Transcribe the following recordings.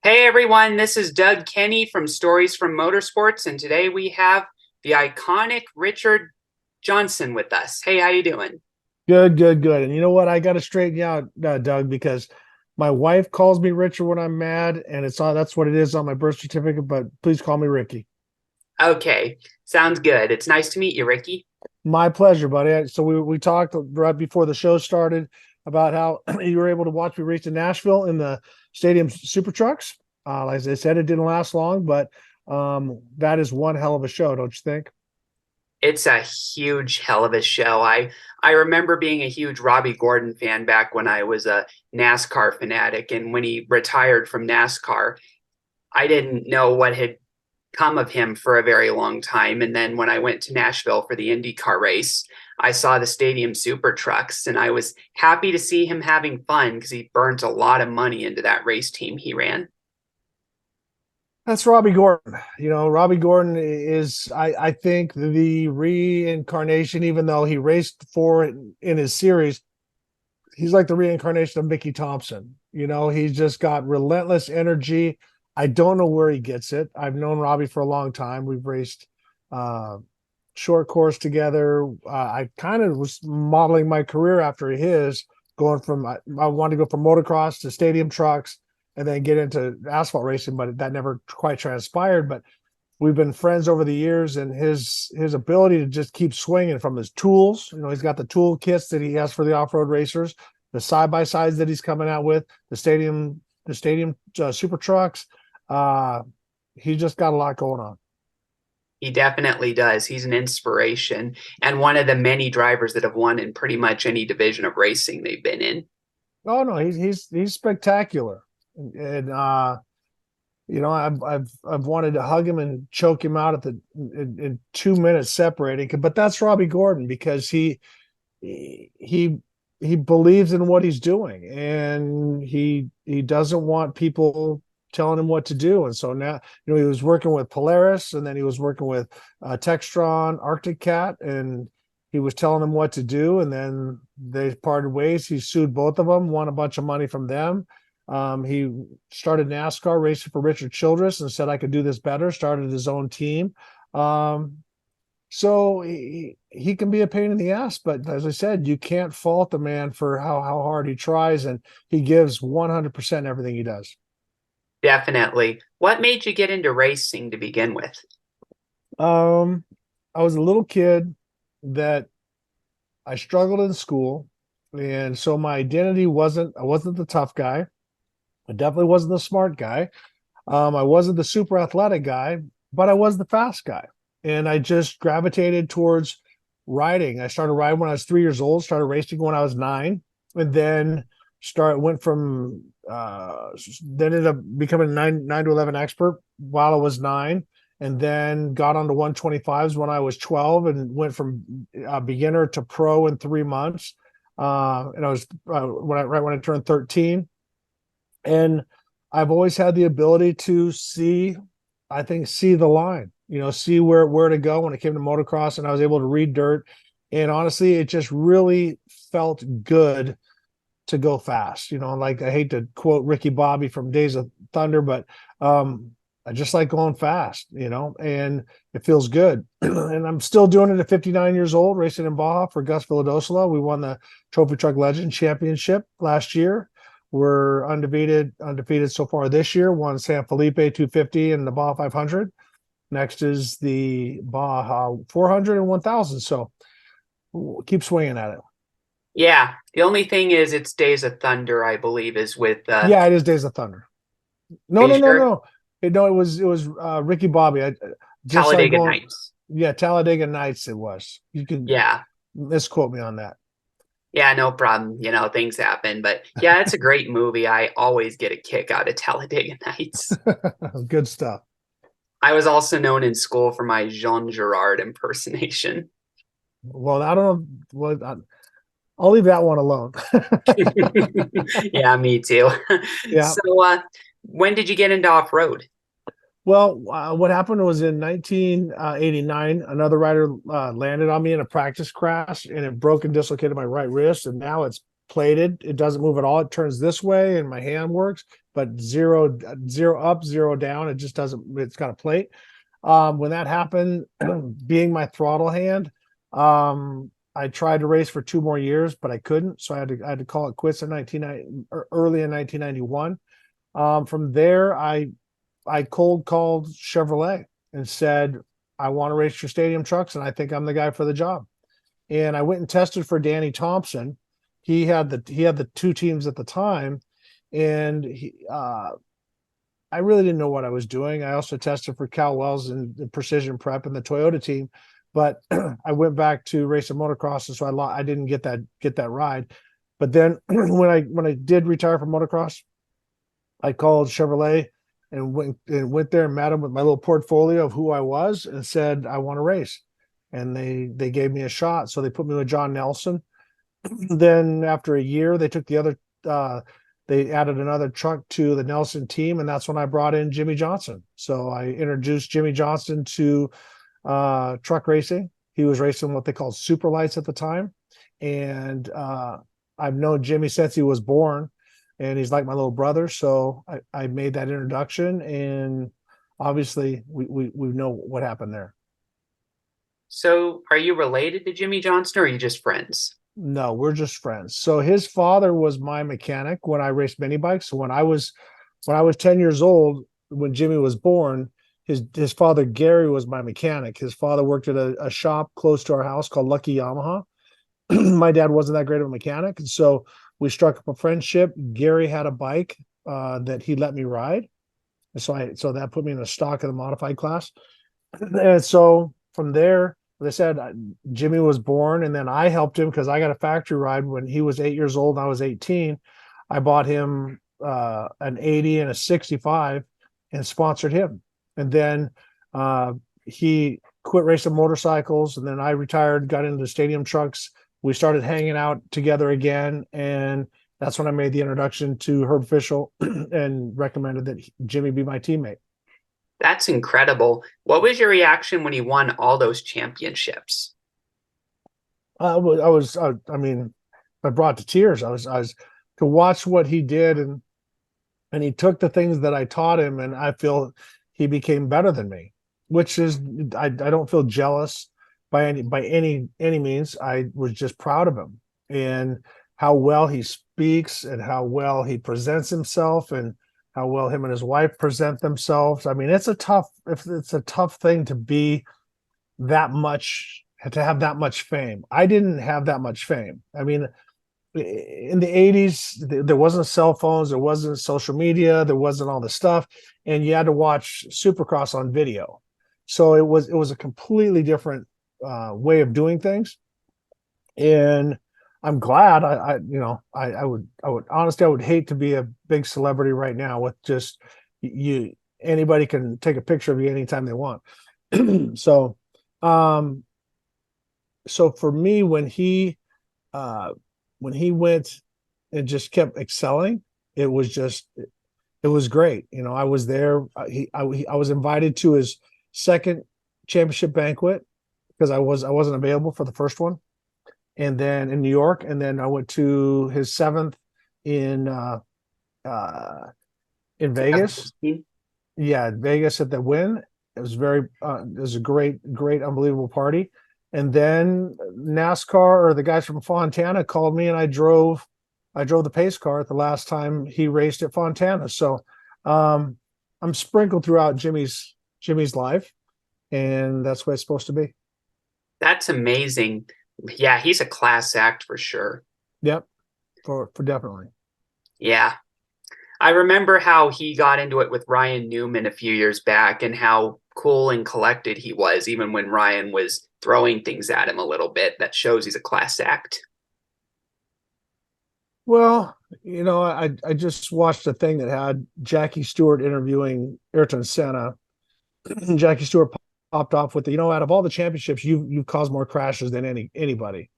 Hey everyone, this is Doug Kenny from Stories from Motorsports, and today we have the iconic Richard Johnson with us. Hey, how you doing? Good, good, good. And you know what? I got to straighten you out, Doug, because my wife calls me Richard when I'm mad, and it's all that's what it is on my birth certificate. But please call me Ricky. Okay, sounds good. It's nice to meet you, Ricky. My pleasure, buddy. So we talked right before the show started about how you were able to watch me race in Nashville in the stadium super trucks. Like I said, it didn't last long, but that is one hell of a show, don't you think? It's a huge hell of a show. I remember being a huge Robbie Gordon fan back when I was a NASCAR fanatic, and when he retired from NASCAR, I didn't know what had come of him for a very long time. And then when I went to Nashville for the IndyCar race, I saw the stadium super trucks and I was happy to see him having fun because he burnt a lot of money into that race team he ran. That's Robbie Gordon. Robbie Gordon is, I think, the reincarnation, even though he raced for it in his series, he's like the reincarnation of Mickey Thompson. He's just got relentless energy. I don't know where he gets it. I've known Robbie for a long time. We've raced uh, short course together. I kind of was modeling my career after his, going from, I wanted to go from motocross to stadium trucks and then get into asphalt racing, but that never quite transpired. But we've been friends over the years, and his ability to just keep swinging from his tools. He's got the tool kits that he has for the off-road racers, the side by sides that he's coming out with, the stadium super trucks. Uh, he just got a lot going on. He definitely does. He's an inspiration and one of the many drivers that have won in pretty much any division of racing they've been in. Oh no, he's spectacular, and I've wanted to hug him and choke him out in 2 minutes separating. But that's Robbie Gordon because he he believes in what he's doing, and he doesn't want people telling him what to do. And so now, he was working with Polaris, and then he was working with Textron, Arctic Cat, and he was telling them what to do. And then they parted ways. He sued both of them, won a bunch of money from them. He started NASCAR racing for Richard Childress and said, I could do this better, started his own team. Um, so he can be a pain in the ass, but as I said, you can't fault the man for how hard he tries, and he gives 100% everything he does. Definitely. What made you get into racing to begin with? Um, I was a little kid that I struggled in school, and so my identity I wasn't the tough guy. I definitely wasn't the smart guy. I wasn't the super athletic guy, but I was the fast guy. And I just gravitated towards riding. I started riding when I was 3 years old, started racing when I was nine, and then went from then ended up becoming a nine to 11 expert while I was nine, and then got onto 125s when I was 12, and went from beginner to pro in 3 months. And I was right when I turned 13, and I've always had the ability to see, I think, see the line, see where to go when it came to motocross, and I was able to read dirt. And honestly, it just really felt good to go fast. Like, I hate to quote Ricky Bobby from Days of Thunder, but I just like going fast, and it feels good. And I'm still doing it at 59 years old, racing in Baja for Gus Villadosula. We won the Trophy Truck Legend Championship last year. We're undefeated so far this year. Won San Felipe 250 and the Baja 500. Next is the Baja 400 and 1000. So we'll keep swinging at it. Yeah, the only thing is it's Days of Thunder, I believe, is with Yeah, it is Days of Thunder. are No, you no, no, sure? no. It was Ricky Bobby. Just like Talladega going, Nights. yeah, Talladega Nights. It was. You can Yeah. misquote me on that. Yeah, no problem. Things happen. But yeah, it's a great movie. I always get a kick out of Talladega Nights. Good stuff. I was also known in school for my Jean Girard impersonation. Well, I don't know what. I'll leave that one alone. Yeah, me too. Yeah. So, when did you get into off road? Well, what happened was in 1989, another rider landed on me in a practice crash, and it broke and dislocated my right wrist. And now it's plated. It doesn't move at all. It turns this way, and my hand works. but zero up, zero down. It just doesn't. It's got a plate. When that happened, being my throttle hand, I tried to race for 2 more years, but I couldn't. So I had to call it quits in early in 1991. From there, I cold called Chevrolet and said, I want to race your stadium trucks, and I think I'm the guy for the job. And I went and tested for Danny Thompson. He had the two teams at the time, and I really didn't know what I was doing. I also tested for Cal Wells and the Precision Prep and the Toyota team, but I went back to racing motocross, and so I didn't get that ride. But then when I did retire from motocross, I called Chevrolet and went there and met them with my little portfolio of who I was and said I want to race, and they gave me a shot. So they put me with John Nelson. Then after a year, they took the other. They added another truck to the Nelson team, and that's when I brought in Jimmie Johnson. So I introduced Jimmie Johnson to truck racing. He was racing what they called super lights at the time, and I've known Jimmie since he was born, and he's like my little brother. So I made that introduction, and obviously we know what happened there. So, are you related to Jimmie Johnson, or are you just friends? No, we're just friends. So his father was my mechanic when I raced mini bikes. So when I was 10 years old, when Jimmie was born, his father Gary was my mechanic. His father worked at a shop close to our house called Lucky Yamaha. My dad wasn't that great of a mechanic, and so we struck up a friendship. Gary had a bike that he let me ride, and so that put me in the stock of the modified class. And so from there, as I said, Jimmie was born, and then I helped him because I got a factory ride when he was 8 years old and I was 18. I bought him an 80 and a 65 and sponsored him. And then he quit racing motorcycles, and then I retired, got into the stadium trucks. We started hanging out together again, and that's when I made the introduction to Herb Fischel and recommended that Jimmie be my teammate. That's incredible. What was your reaction when he won all those championships? I mean, I brought to tears. I was to watch what he did, and he took the things that I taught him, and I feel he became better than me, which is, I don't feel jealous by any means. I was just proud of him and how well he speaks and how well he presents himself and how well him and his wife present themselves. I mean, it's a tough thing to be that much, to have that much fame. I didn't have that much fame. I mean, in the 80s, there wasn't cell phones, there wasn't social media, there wasn't all this stuff, and you had to watch Supercross on video. So it was a completely different way of doing things. And I'm glad. I would honestly, I would hate to be a big celebrity right now with just you. Anybody can take a picture of you anytime they want. So, so for me, when he went and just kept excelling, it was great. I was there. I was invited to his second championship banquet because I wasn't available for the first one, and then in New York, and then I went to his seventh in uh in Vegas. Yeah, Vegas at the Win. It was a great, unbelievable party. And then NASCAR, or the guys from Fontana, called me, and I drove the pace car at the last time he raced at Fontana. So um I'm sprinkled throughout Jimmie's life, and that's what it's supposed to be. That's amazing. Yeah, he's a class act for sure. Yep, for definitely. Yeah. I remember how he got into it with Ryan Newman a few years back and how cool and collected he was, even when Ryan was throwing things at him a little bit. That shows he's a class act. Well, I just watched a thing that had Jackie Stewart interviewing Ayrton Senna. Jackie Stewart popped off with out of all the championships, you've caused more crashes than anybody,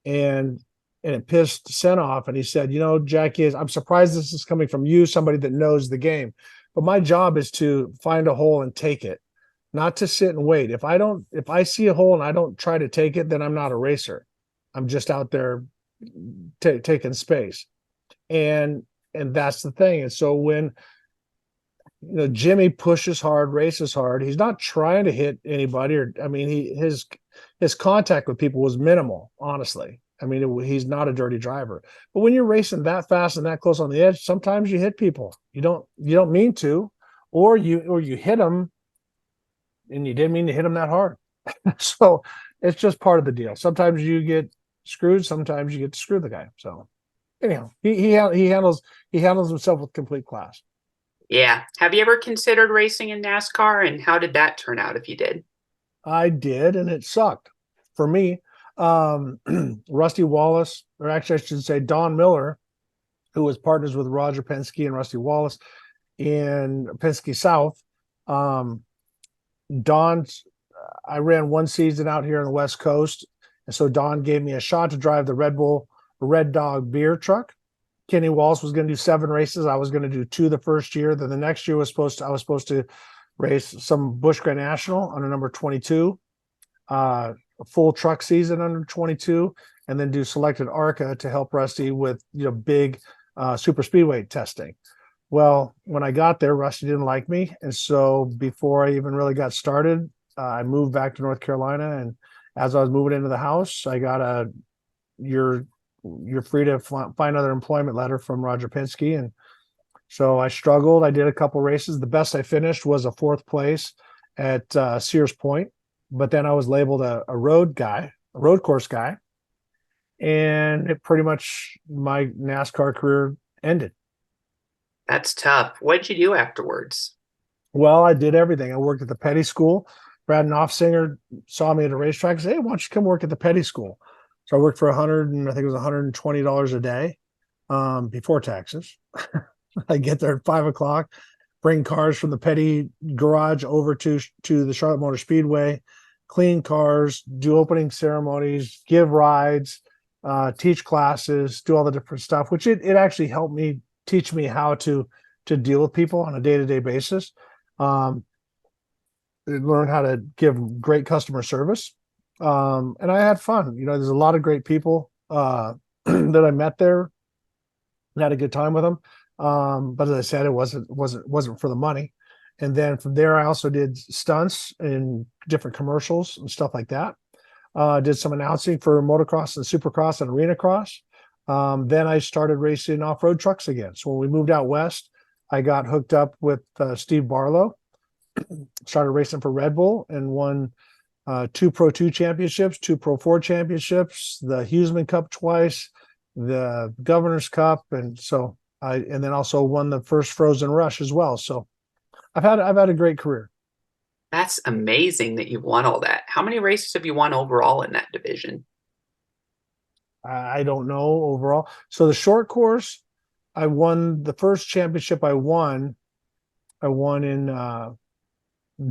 and it pissed Senna off. And he said, Jackie, I'm surprised this is coming from you, somebody that knows the game, but my job is to find a hole and take it, not to sit and wait. If I see a hole and I don't try to take it, then I'm not a racer. I'm just out there taking space. And And that's the thing. And so when Jimmie pushes hard, races hard, he's not trying to hit anybody, or I mean, his contact with people was minimal, honestly. I mean, he's not a dirty driver. But when you're racing that fast and that close on the edge, sometimes you hit people. You don't mean to, or you hit them and you didn't mean to hit them that hard. So it's just part of the deal. Sometimes you get screwed, sometimes you get to screw the guy. So anyhow, he handles himself with complete class. Yeah. Have you ever considered racing in NASCAR, and how did that turn out if you did? I did, and it sucked for me. Um, Rusty Wallace, or actually, I should say Don Miller, who was partners with Roger Penske and Rusty Wallace in Penske South. Um, Don, I ran one season out here on the West Coast, and so Don gave me a shot to drive the Red Bull Red Dog beer truck. Kenny Wallace was going to do 7 races. I was going to do 2 the first year. Then the next year I was supposed to race some Busch Grand National on a number 22, a full truck season under 22, and then do selected ARCA to help Rusty with big super speedway testing. Well, when I got there, Rusty didn't like me, and so before I even really got started, I moved back to North Carolina. And as I was moving into the house, I got a you're free to find other employment letter from Roger Penske. And so I struggled. I did a couple races. The best I finished was a 4th place at Sears Point, but then I was labeled a road guy, a road course guy, and it pretty much my NASCAR career ended. That's tough. What'd you do afterwards? Well, I did everything. I worked at the Petty School. Brad Knopfsinger saw me at a racetrack and said, "Hey, why don't you come work at the Petty School?" So I worked for I think it was $120 a day before taxes. I get there at 5 o'clock, bring cars from the Petty garage over to the Charlotte Motor Speedway, clean cars, do opening ceremonies, give rides, teach classes, do all the different stuff, which it actually helped me teach me how to deal with people on a day-to-day basis. Um, learn how to give great customer service. And I had fun. There's a lot of great people that I met there and had a good time with them. But as I said, it wasn't for the money. And then from there, I also did stunts in different commercials and stuff like that. Did some announcing for motocross and supercross and arena cross. Then I started racing off-road trucks again. So when we moved out west, I got hooked up with Steve Barlow, started racing for Red Bull, and won 2 Pro 2 championships, 2 Pro 4 championships, the Huseman Cup twice, the Governor's Cup, and then also won the first Frozen Rush as well. So I've had a great career. That's amazing that you've won all that. How many races have you won overall in that division? I don't know overall. So the short course, I won the first championship. I won in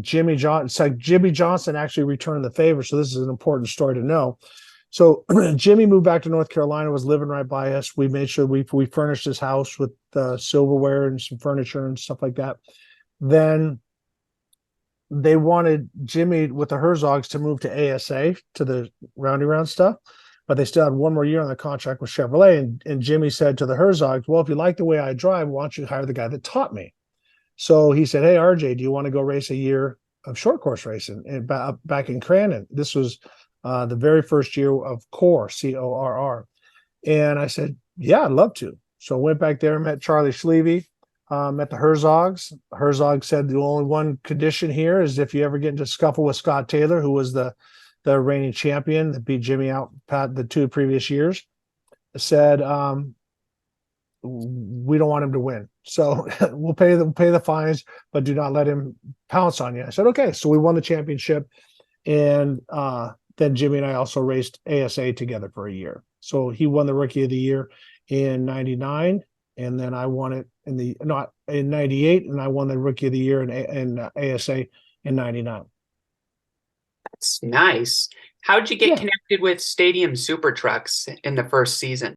Jimmie Johnson. It's like Jimmie Johnson actually returned the favor. So this is an important story to know. So Jimmie moved back to North Carolina, was living right by us. We made sure we furnished his house with silverware and some furniture and stuff like that. Then they wanted Jimmie with the Herzogs to move to ASA, to the roundy round stuff, but they still had one more year on the contract with Chevrolet. And Jimmie said to the Herzogs, "Well, if you like the way I drive, why don't you hire the guy that taught me?" So he said, "Hey, RJ, do you want to go race a year of short course racing back in Crandon?" This was the very first year of CORR, CORR. And I said, "Yeah, I'd love to." So I went back there, met Charlie Schlevy, met the Herzogs. Herzog said the only one condition here is if you ever get into a scuffle with Scott Taylor, who was the reigning champion that beat Jimmie out the 2 previous years, said, "We don't want him to win. So we'll pay the fines, but do not let him pounce on you." I said, "Okay." So we won the championship. And then Jimmie and I also raced ASA together for a year. So he won the Rookie of the Year in '99, and then I won it in '98, and I won the Rookie of the Year in ASA in '99. That's nice. How'd you get Yeah. connected with Stadium Super Trucks in the first season?